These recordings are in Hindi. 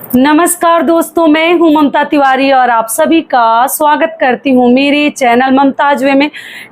नमस्कार दोस्तों, मैं हूं ममता तिवारी और आप सभी का स्वागत करती हूं मेरे चैनल ममताज वे में।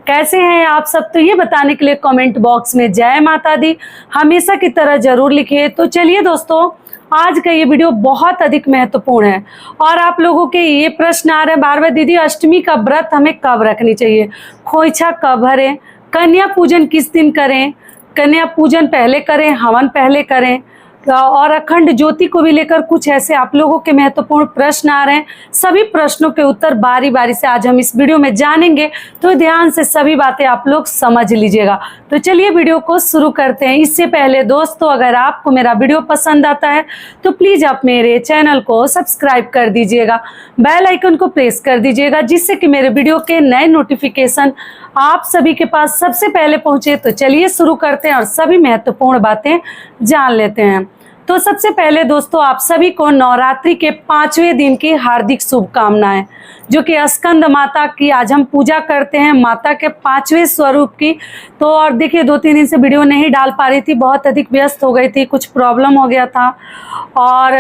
कैसे हैं आप सब? तो ये बताने के लिए कमेंट बॉक्स में जय माता दी हमेशा की तरह जरूर लिखिए। तो चलिए दोस्तों, आज का ये वीडियो बहुत अधिक महत्वपूर्ण है और आप लोगों के ये प्रश्न आ रहे हैं बार बार, दीदी अष्टमी का व्रत हमें कब रखनी चाहिए, खोइछा कब भरें, कन्या पूजन किस दिन करें, कन्या पूजन पहले करें हवन पहले करें, और अखंड ज्योति को भी लेकर कुछ ऐसे आप लोगों के महत्वपूर्ण प्रश्न आ रहे हैं। सभी प्रश्नों के उत्तर बारी बारी से आज हम इस वीडियो में जानेंगे, तो ध्यान से सभी बातें आप लोग समझ लीजिएगा। तो चलिए वीडियो को शुरू करते हैं। इससे पहले दोस्तों, अगर आपको मेरा वीडियो पसंद आता है तो प्लीज आप मेरे चैनल को सब्सक्राइब कर दीजिएगा, बेल आइकन को प्रेस कर दीजिएगा, जिससे कि मेरे वीडियो के नए नोटिफिकेशन आप सभी के पास सबसे पहले पहुंचे। तो चलिए शुरू करते हैं और सभी महत्वपूर्ण बातें जान लेते हैं। तो सबसे पहले दोस्तों, आप सभी को नवरात्रि के 5वें दिन की हार्दिक शुभकामनाएं, जो कि स्कंद माता की आज हम पूजा करते हैं, माता के 5वें स्वरूप की। तो और देखिए, 2-3 दिन से वीडियो नहीं डाल पा रही थी, बहुत अधिक व्यस्त हो गई थी, कुछ प्रॉब्लम हो गया था और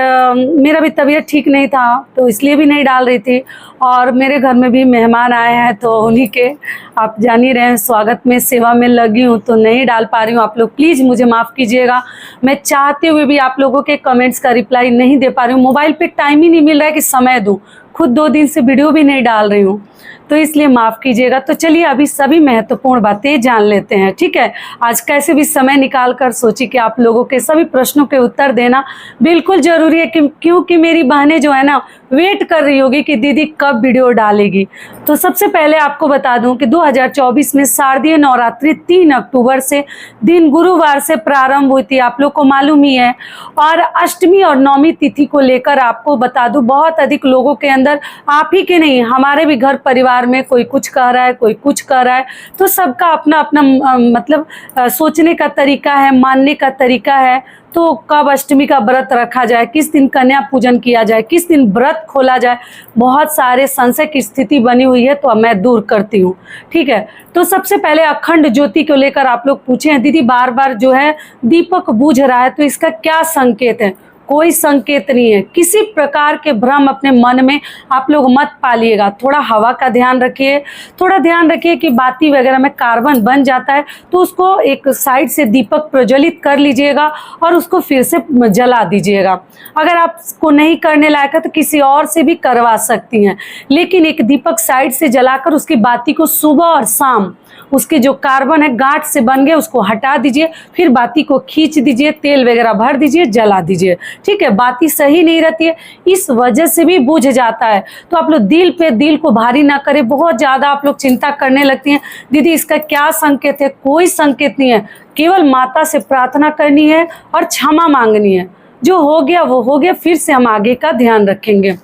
मेरा भी तबीयत ठीक नहीं था, तो इसलिए भी नहीं डाल रही थी। और मेरे घर में भी मेहमान आए हैं, तो उन्हीं के आप जान ही रहे हैं स्वागत में सेवा में लगी हूँ, तो नहीं डाल पा रही हूँ। आप लोग प्लीज़ मुझे माफ़ कीजिएगा। मैं चाहते हुए भी आप लोगों के कमेंट्स का रिप्लाई नहीं दे पा रही हूँ। मोबाइल पे टाइम ही नहीं मिल रहा है कि समय दूँ, खुद 2 दिन से वीडियो भी नहीं डाल रही हूँ, तो इसलिए माफ़ कीजिएगा। तो चलिए अभी सभी महत्वपूर्ण बातें जान लेते हैं, ठीक है। आज कैसे भी समय निकाल कर सोची कि आप लोगों के सभी प्रश्नों के उत्तर देना बिल्कुल ज़रूरी है, क्योंकि मेरी बहनें जो है ना वेट कर रही होगी कि दीदी कब वीडियो डालेगी। तो सबसे पहले आपको बता दूं कि 2024 में शारदीय नवरात्रि 3 अक्टूबर से दिन गुरुवार से प्रारंभ हुई थी, आप लोग को मालूम ही है। और अष्टमी और नवमी तिथि को लेकर आपको बता दूं, बहुत अधिक लोगों के अंदर, आप ही के नहीं हमारे भी घर परिवार में कोई कुछ कह रहा है, कोई कुछ कह रहा है। तो सबका अपना अपना मतलब सोचने का तरीका है, मानने का तरीका है। तो कब अष्टमी का व्रत रखा जाए, किस दिन कन्या पूजन किया जाए, किस दिन व्रत खोला जाए, बहुत सारे संशय की स्थिति बनी हुई है, तो मैं दूर करती हूँ, ठीक है। तो सबसे पहले अखंड ज्योति को लेकर आप लोग पूछे हैं, दीदी बार बार जो है दीपक बुझ रहा है, तो इसका क्या संकेत है? कोई संकेत नहीं है, किसी प्रकार के भ्रम अपने मन में आप लोग मत पालिएगा। थोड़ा हवा का ध्यान रखिए, थोड़ा ध्यान रखिए कि बाती वगैरह में कार्बन बन जाता है, तो उसको एक साइड से दीपक प्रज्वलित कर लीजिएगा और उसको फिर से जला दीजिएगा। अगर आपको नहीं करने लायक है तो किसी और से भी करवा सकती हैं, लेकिन एक दीपक साइड से जलाकर उसकी बाती को सुबह और शाम, उसके जो कार्बन है गांठ से बन गए उसको हटा दीजिए, फिर बाती को खींच दीजिए, तेल वगैरह भर दीजिए, जला दीजिए, ठीक है। बाती सही नहीं रहती है, इस वजह से भी बुझ जाता है। तो आप लोग दिल को भारी ना करें। बहुत ज़्यादा आप लोग चिंता करने लगती हैं, दीदी इसका क्या संकेत है? कोई संकेत नहीं है, केवल माता से प्रार्थना करनी है और क्षमा मांगनी है। जो हो गया वो हो गया, फिर से हम आगे का ध्यान रखेंगे।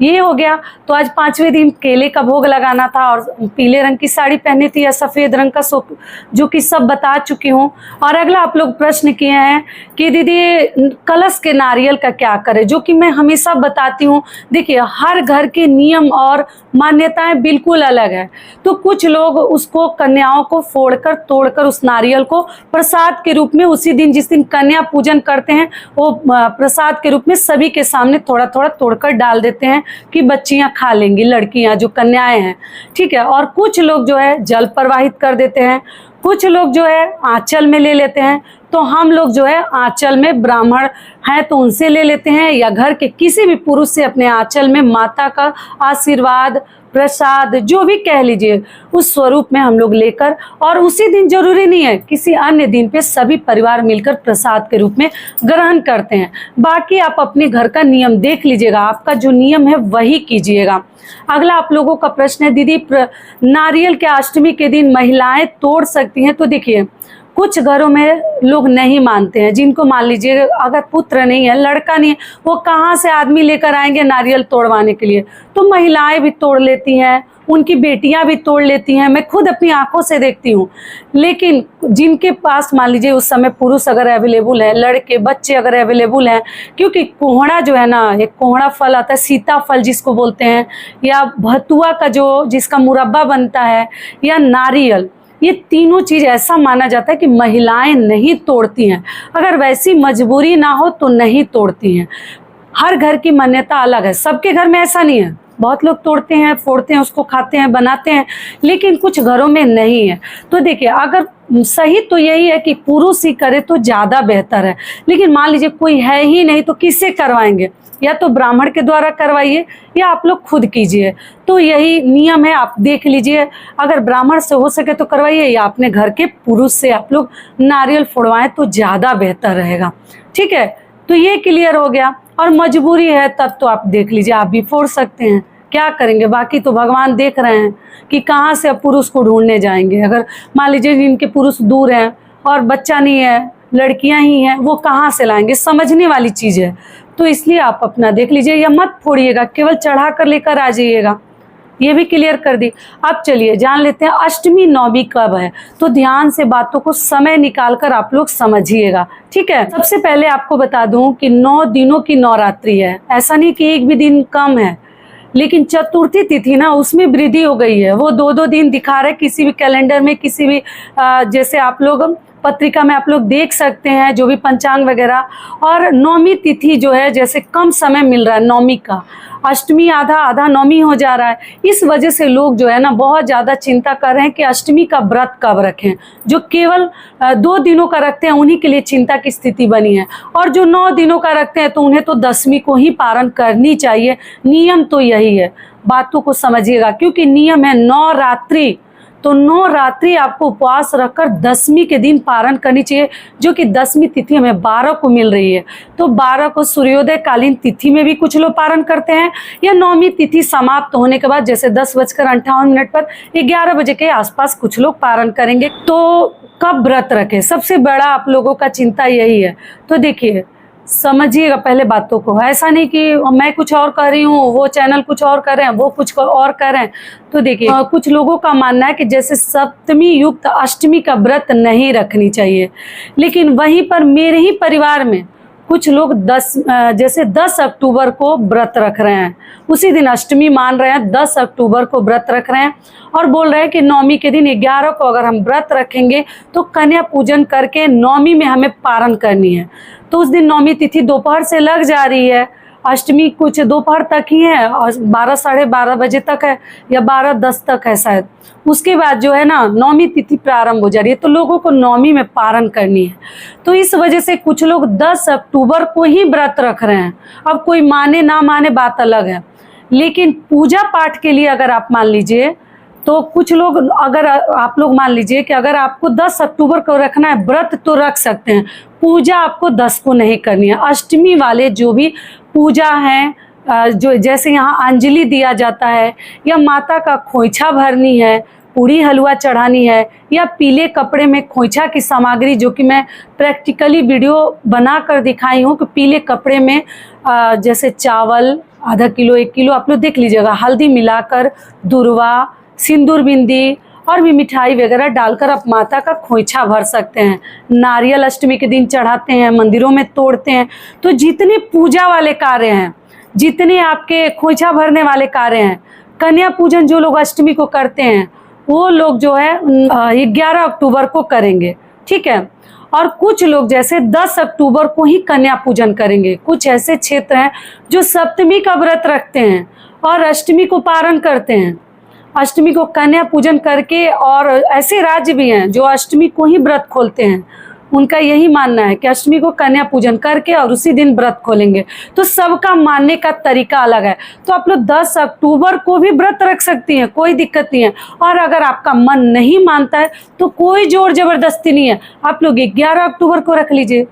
ये हो गया। तो आज 5वें दिन केले का भोग लगाना था और पीले रंग की साड़ी पहनी थी या सफ़ेद रंग का, जो कि सब बता चुकी हूँ। और अगला आप लोग प्रश्न किए हैं कि दीदी कलश के नारियल का क्या करें, जो कि मैं हमेशा बताती हूँ। देखिए, हर घर के नियम और मान्यताएं बिल्कुल अलग है। तो कुछ लोग उसको कन्याओं को फोड़कर तोड़कर उस नारियल को प्रसाद के रूप में उसी दिन जिस दिन कन्या पूजन करते हैं, वो प्रसाद के रूप में सभी के सामने थोड़ा थोड़ा तोड़कर डाल देते हैं कि बच्चियां खा लेंगी, लड़कियां जो कन्याएं हैं, ठीक है। और कुछ लोग जो है जल प्रवाहित कर देते हैं, कुछ लोग जो है आंचल में ले लेते हैं। तो हम लोग जो है आंचल में ब्राह्मण हैं तो उनसे ले लेते हैं, या घर के किसी भी पुरुष से अपने आंचल में माता का आशीर्वाद, प्रसाद, जो भी कह लीजिए, उस स्वरूप में हम लोग लेकर, और उसी दिन जरूरी नहीं है, किसी अन्य दिन पे सभी परिवार मिलकर प्रसाद के रूप में ग्रहण करते हैं। बाकी आप अपने घर का नियम देख लीजिएगा, आपका जो नियम है वही कीजिएगा। अगला आप लोगों का प्रश्न है, दीदी नारियल के अष्टमी के दिन महिलाएं तोड़ सकती हैं? तो देखिए, कुछ घरों में लोग नहीं मानते हैं, जिनको मान लीजिए अगर पुत्र नहीं है, लड़का नहीं है, वो कहाँ से आदमी लेकर आएंगे नारियल तोड़वाने के लिए? तो महिलाएं भी तोड़ लेती हैं, उनकी बेटियां भी तोड़ लेती हैं, मैं खुद अपनी आंखों से देखती हूँ। लेकिन जिनके पास मान लीजिए उस समय पुरुष अगर अवेलेबल है, लड़के बच्चे अगर अवेलेबल हैं, क्योंकि कोहड़ा जो है ना, एक कोहड़ा फल आता है, सीताफल जिसको बोलते हैं, या भतुआ का जो जिसका मुरब्बा बनता है, या नारियल, ये तीनों चीज़ ऐसा माना जाता है कि महिलाएं नहीं तोड़ती हैं। अगर वैसी मजबूरी ना हो तो नहीं तोड़ती हैं। हर घर की मान्यता अलग है, सबके घर में ऐसा नहीं है। बहुत लोग तोड़ते हैं, फोड़ते हैं, उसको खाते हैं, बनाते हैं, लेकिन कुछ घरों में नहीं है। तो देखिए, अगर सही तो यही है कि पुरुष ही करे तो ज़्यादा बेहतर है, लेकिन मान लीजिए कोई है ही नहीं तो किससे करवाएंगे? या तो ब्राह्मण के द्वारा करवाइए या आप लोग खुद कीजिए। तो यही नियम है, आप देख लीजिए, अगर ब्राह्मण से हो सके तो करवाइए या अपने घर के पुरुष से आप लोग नारियल फोड़वाएं तो ज़्यादा बेहतर रहेगा। ठीक है, तो ये क्लियर हो गया। और मजबूरी है तब तो आप देख लीजिए, आप भी फोड़ सकते हैं, क्या करेंगे? बाकी तो भगवान देख रहे हैं कि कहाँ से अब पुरुष को ढूंढने जाएंगे। अगर मान लीजिए जिनके पुरुष दूर हैं और बच्चा नहीं है, लड़कियां ही हैं, वो कहाँ से लाएंगे? समझने वाली चीज़ है। तो इसलिए आप अपना देख लीजिए, या मत फोड़िएगा, केवल चढ़ा कर लेकर आ जाइएगा। ये भी क्लियर कर दी। अब चलिए जान लेते हैं अष्टमी नवमी कब है। तो ध्यान से बातों को समय निकाल कर आप लोग समझिएगा। ठीक है, सबसे पहले आपको बता दूं कि 9 दिनों की नवरात्रि है। ऐसा नहीं कि एक भी दिन कम है, लेकिन चतुर्थी तिथि ना उसमें वृद्धि हो गई है। वो 2-2 दिन दिखा रहे किसी भी कैलेंडर में, किसी भी जैसे आप लोग पत्रिका में आप लोग देख सकते हैं, जो भी पंचांग वगैरह। और नौमी तिथि जो है, जैसे कम समय मिल रहा है नौमी का, अष्टमी आधा आधा नौमी हो जा रहा है। इस वजह से लोग जो है ना बहुत ज़्यादा चिंता कर रहे हैं कि अष्टमी का व्रत कब रखें। जो केवल 2 दिनों का रखते हैं उन्हीं के लिए चिंता की स्थिति बनी है, और जो 9 दिनों का रखते हैं तो उन्हें तो 10वीं को ही पारण करनी चाहिए। नियम तो यही है, बातों को समझिएगा, क्योंकि नियम है 9 रात्रि। तो 9 रात्रि आपको उपवास रखकर 10वीं के दिन पारण करनी चाहिए, जो कि 10वीं तिथि हमें 12 को मिल रही है। तो 12 को सूर्योदय कालीन तिथि में भी कुछ लोग पारण करते हैं, या 9वीं तिथि समाप्त होने के बाद जैसे 10:58 पर 11 बजे के आसपास कुछ लोग पारण करेंगे। तो कब व्रत रखें, सबसे बड़ा आप लोगों का चिंता यही है। तो देखिए, समझिएगा पहले बातों को। ऐसा नहीं कि मैं कुछ और कर रही हूँ, वो चैनल कुछ और कर रहे हैं, वो कुछ और कर रहे हैं। तो देखिए, कुछ लोगों का मानना है कि जैसे सप्तमी युक्त अष्टमी का व्रत नहीं रखनी चाहिए, लेकिन वहीं पर मेरे ही परिवार में कुछ लोग 10 अक्टूबर को व्रत रख रहे हैं। उसी दिन अष्टमी मान रहे हैं, 10 अक्टूबर को व्रत रख रहे हैं, और बोल रहे हैं कि नौमी के दिन 11 को अगर हम व्रत रखेंगे तो कन्या पूजन करके नौमी में हमें पारण करनी है। तो उस दिन नौमी तिथि दोपहर से लग जा रही है, अष्टमी कुछ दोपहर तक ही है, और 12 साढ़े 12 बजे तक है, या 12:10 तक है शायद। उसके बाद जो है ना नौमी तिथि प्रारंभ हो जा रही है, तो लोगों को नौमी में पारण करनी है। तो इस वजह से कुछ लोग 10 अक्टूबर को ही व्रत रख रहे हैं। अब कोई माने ना माने बात अलग है, लेकिन पूजा पाठ के लिए अगर आप मान लीजिए, तो कुछ लोग, अगर आप लोग मान लीजिए कि अगर आपको 10 अक्टूबर को रखना है व्रत तो रख सकते हैं, पूजा आपको 10 को नहीं करनी है। अष्टमी वाले जो भी पूजा है, जो जैसे यहाँ अंजलि दिया जाता है, या माता का खोइछा भरनी है, पूरी हलवा चढ़ानी है, या पीले कपड़े में खोइछा की सामग्री, जो कि मैं प्रैक्टिकली वीडियो बना कर दिखाई हूँ कि पीले कपड़े में जैसे चावल आधा किलो 1 किलो आप लोग देख लीजिएगा, हल्दी मिलाकर, दुर्वा, सिंदूर बिंदी और भी मिठाई वगैरह डालकर आप माता का खोइछा भर सकते हैं। नारियल अष्टमी के दिन चढ़ाते हैं, मंदिरों में तोड़ते हैं। तो जितने पूजा वाले कार्य हैं, जितने आपके खोइछा भरने वाले कार्य हैं, कन्या पूजन जो लोग अष्टमी को करते हैं, वो लोग जो है 11 अक्टूबर को करेंगे। ठीक है, और कुछ लोग जैसे 10 अक्टूबर को ही कन्या पूजन करेंगे। कुछ ऐसे क्षेत्र हैं जो सप्तमी का व्रत रखते हैं और अष्टमी को पारण करते हैं, अष्टमी को कन्या पूजन करके। और ऐसे राज्य भी हैं जो अष्टमी को ही व्रत खोलते हैं। उनका यही मानना है कि अष्टमी को कन्या पूजन करके और उसी दिन व्रत खोलेंगे। तो सबका मानने का तरीका अलग है। तो आप लोग 10 अक्टूबर को भी व्रत रख सकती हैं, कोई दिक्कत नहीं है। और अगर आपका मन नहीं मानता है तो कोई जोर जबरदस्ती नहीं है, आप लोग 11 अक्टूबर को रख लीजिए।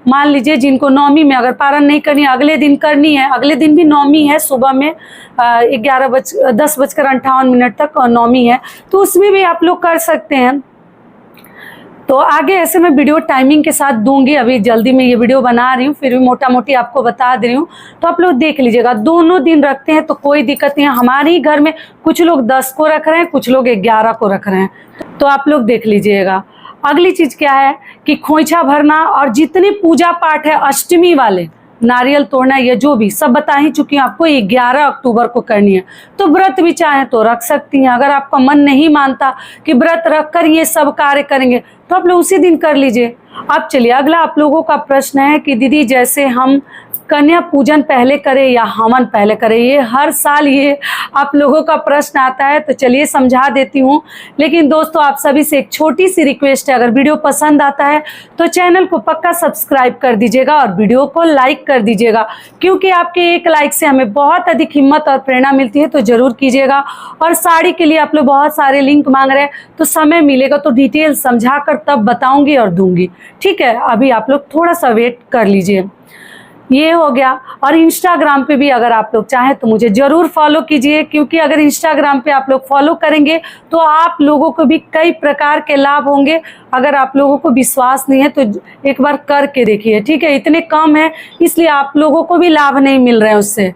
मान लीजिए जिनको नौमी में अगर पारण नहीं करनी है, अगले दिन करनी है, अगले दिन भी नौमी है, सुबह में 10:58 तक नौमी है, तो उसमें भी आप लोग कर सकते हैं। तो आगे ऐसे मैं वीडियो टाइमिंग के साथ दूंगी, अभी जल्दी में ये वीडियो बना रही हूँ, फिर भी मोटा मोटी आपको बता दे रही हूँ। तो आप लोग देख लीजिएगा, दोनों दिन रखते हैं तो कोई दिक्कत नहीं है। हमारे ही घर में कुछ लोग 10 को रख रहे हैं, कुछ लोग 11 को रख रहे हैं, तो आप लोग देख लीजिएगा। अगली चीज़ क्या है कि खोइछा भरना और जितने पूजा पाठ है अष्टमी वाले, नारियल तोड़ना, ये जो भी सब बता ही चुकी हूँ आपको, 11 अक्टूबर को करनी है। तो व्रत भी चाहें तो रख सकती हैं। अगर आपका मन नहीं मानता कि व्रत रख कर ये सब कार्य करेंगे तो आप लोग उसी दिन कर लीजिए। अब चलिए, अगला आप लोगों का प्रश्न है कि दीदी जैसे हम कन्या पूजन पहले करें या हवन पहले करें, ये हर साल ये आप लोगों का प्रश्न आता है। तो चलिए समझा देती हूँ। लेकिन दोस्तों आप सभी से एक छोटी सी रिक्वेस्ट है, अगर वीडियो पसंद आता है तो चैनल को पक्का सब्सक्राइब कर दीजिएगा और वीडियो को लाइक कर दीजिएगा, क्योंकि आपके एक लाइक से हमें बहुत अधिक हिम्मत और प्रेरणा मिलती है। तो जरूर कीजिएगा। और साड़ी के लिए आप लोग बहुत सारे लिंक मांग रहे हैं, तो समय मिलेगा तो डिटेल समझा कर तब बताऊंगी और दूंगी। ठीक है, अभी आप लोग थोड़ा सा वेट कर लीजिए। ये हो गया। और इंस्टाग्राम पे भी अगर आप लोग चाहें तो मुझे ज़रूर फॉलो कीजिए, क्योंकि अगर इंस्टाग्राम पे आप लोग फॉलो करेंगे तो आप लोगों को भी कई प्रकार के लाभ होंगे। अगर आप लोगों को विश्वास नहीं है तो एक बार करके देखिए। ठीक है, इतने कम है इसलिए आप लोगों को भी लाभ नहीं मिल रहे हैं उससे।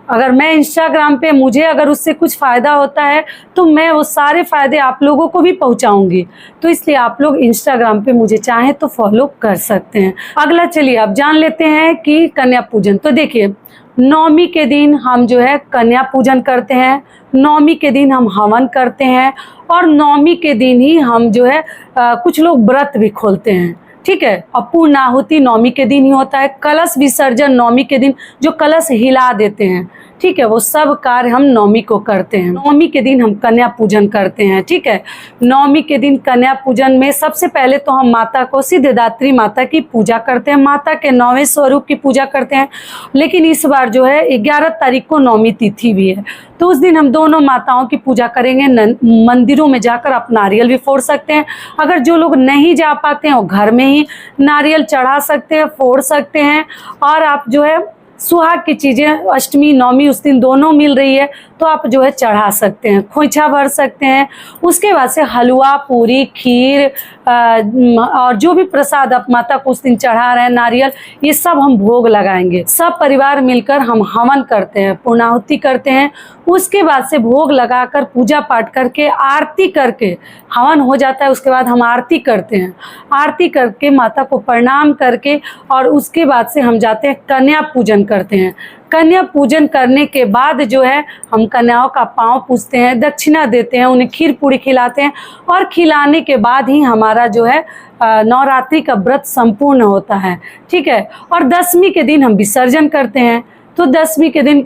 अगर मैं इंस्टाग्राम पे मुझे अगर उससे कुछ फ़ायदा होता है तो मैं वो सारे फ़ायदे आप लोगों को भी पहुंचाऊंगी। तो इसलिए आप लोग इंस्टाग्राम पे मुझे चाहें तो फॉलो कर सकते हैं। अगला चलिए अब जान लेते हैं कि कन्या पूजन। तो देखिए, नवमी के दिन हम जो है कन्या पूजन करते हैं, नवमी के दिन हम हवन करते हैं, और नवमी के दिन ही हम जो है कुछ लोग व्रत भी खोलते हैं। ठीक है, और पूर्ण आहुति नवमी के दिन ही होता है। कलश विसर्जन नवमी के दिन, जो कलश हिला देते हैं, ठीक है, वो सब कार्य हम नवमी को करते हैं। नवमी के दिन हम कन्या पूजन करते हैं। ठीक है, नवमी के दिन कन्या पूजन में सबसे पहले तो हम माता को, सिद्धदात्री माता की पूजा करते हैं, माता के 9वें स्वरूप की पूजा करते हैं। लेकिन इस बार जो है 11 तारीख को नवमी तिथि भी है, तो उस दिन हम दोनों माताओं की पूजा करेंगे। मंदिरों में जाकर आप नारियल भी फोड़ सकते हैं। अगर जो लोग नहीं जा पाते हैं वो घर में ही नारियल चढ़ा सकते हैं, फोड़ सकते हैं। और आप जो है सुहाग की चीज़ें, अष्टमी नवमी उस दिन दोनों मिल रही है, तो आप जो है चढ़ा सकते हैं, खोइछा भर सकते हैं। उसके बाद से हलवा, पूरी, खीर और जो भी प्रसाद आप माता को उस दिन चढ़ा रहे हैं, नारियल, ये सब हम भोग लगाएंगे। सब परिवार मिलकर हम हवन करते हैं, पूर्णाहुति करते हैं। उसके बाद से भोग लगाकर पूजा पाठ करके आरती करके हवन हो जाता है। उसके बाद हम आरती करते हैं, आरती करके माता को प्रणाम करके, और उसके बाद से हम जाते हैं कन्या पूजन करते हैं। कन्या पूजन करने के बाद जो है हम कन्याओं का पाँव पूजते हैं, दक्षिणा देते हैं, उन्हें खीर पूरी खिलाते हैं, और खिलाने के बाद ही हमारा जो है नवरात्रि का व्रत संपूर्ण होता है। ठीक है, और दशमी के दिन हम विसर्जन करते हैं। तो दशमी के दिन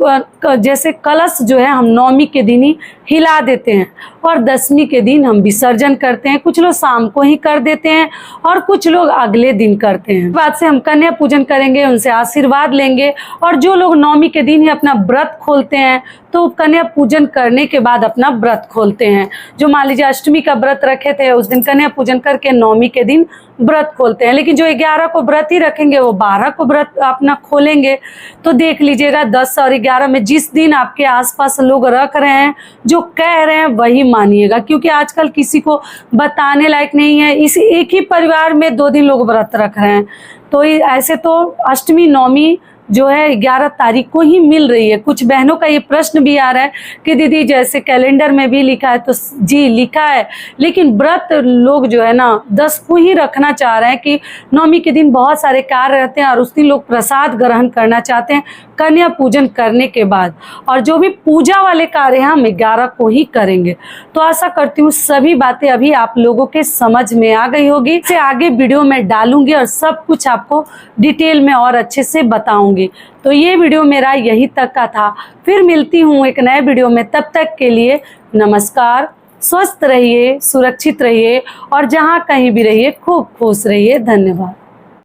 जैसे कलश जो है हम नवमी के दिन ही हिला देते हैं, और दशमी के दिन हम विसर्जन करते हैं। कुछ लोग शाम को ही कर देते हैं और कुछ लोग अगले दिन करते हैं। बाद से हम कन्या पूजन करेंगे, उनसे आशीर्वाद लेंगे। और जो लोग नवमी के दिन ही अपना व्रत खोलते हैं तो कन्या पूजन करने के बाद अपना व्रत खोलते हैं। जो मान लीजिए अष्टमी का व्रत रखे थे, उस दिन कन्या पूजन करके नवमी के दिन व्रत खोलते हैं। लेकिन जो 11 को व्रत ही रखेंगे वो 12 को व्रत अपना खोलेंगे। तो देख लीजिएगा 10 और 11 में जिस दिन आपके आसपास लोग रख रहे हैं, जो कह रहे हैं वही मानिएगा, क्योंकि आजकल किसी को बताने लायक नहीं है। इस एक ही परिवार में 2 दिन लोग व्रत रख रहे हैं। तो ऐसे तो अष्टमी नवमी जो है 11 तारीख को ही मिल रही है। कुछ बहनों का ये प्रश्न भी आ रहा है कि दीदी जैसे कैलेंडर में भी लिखा है, तो जी लिखा है, लेकिन व्रत लोग जो है ना 10 को ही रखना चाह रहे हैं कि नवमी के दिन बहुत सारे कार्य रहते हैं और उस दिन लोग प्रसाद ग्रहण करना चाहते हैं कन्या पूजन करने के बाद। और जो भी पूजा वाले कार्य हैं हम 11 को ही करेंगे। तो आशा करती हूँ सभी बातें अभी आप लोगों के समझ में आ गई होगी। इससे आगे वीडियो में डालूंगी और सब कुछ आपको डिटेल में और अच्छे से बताऊंगी। तो ये वीडियो मेरा यही तक का था। फिर मिलती हूँ एक नए वीडियो में, तब तक के लिए नमस्कार। स्वस्थ रहिए, सुरक्षित रहिए, और जहाँ कहीं भी रहिए खूब खुश रहिए। धन्यवाद।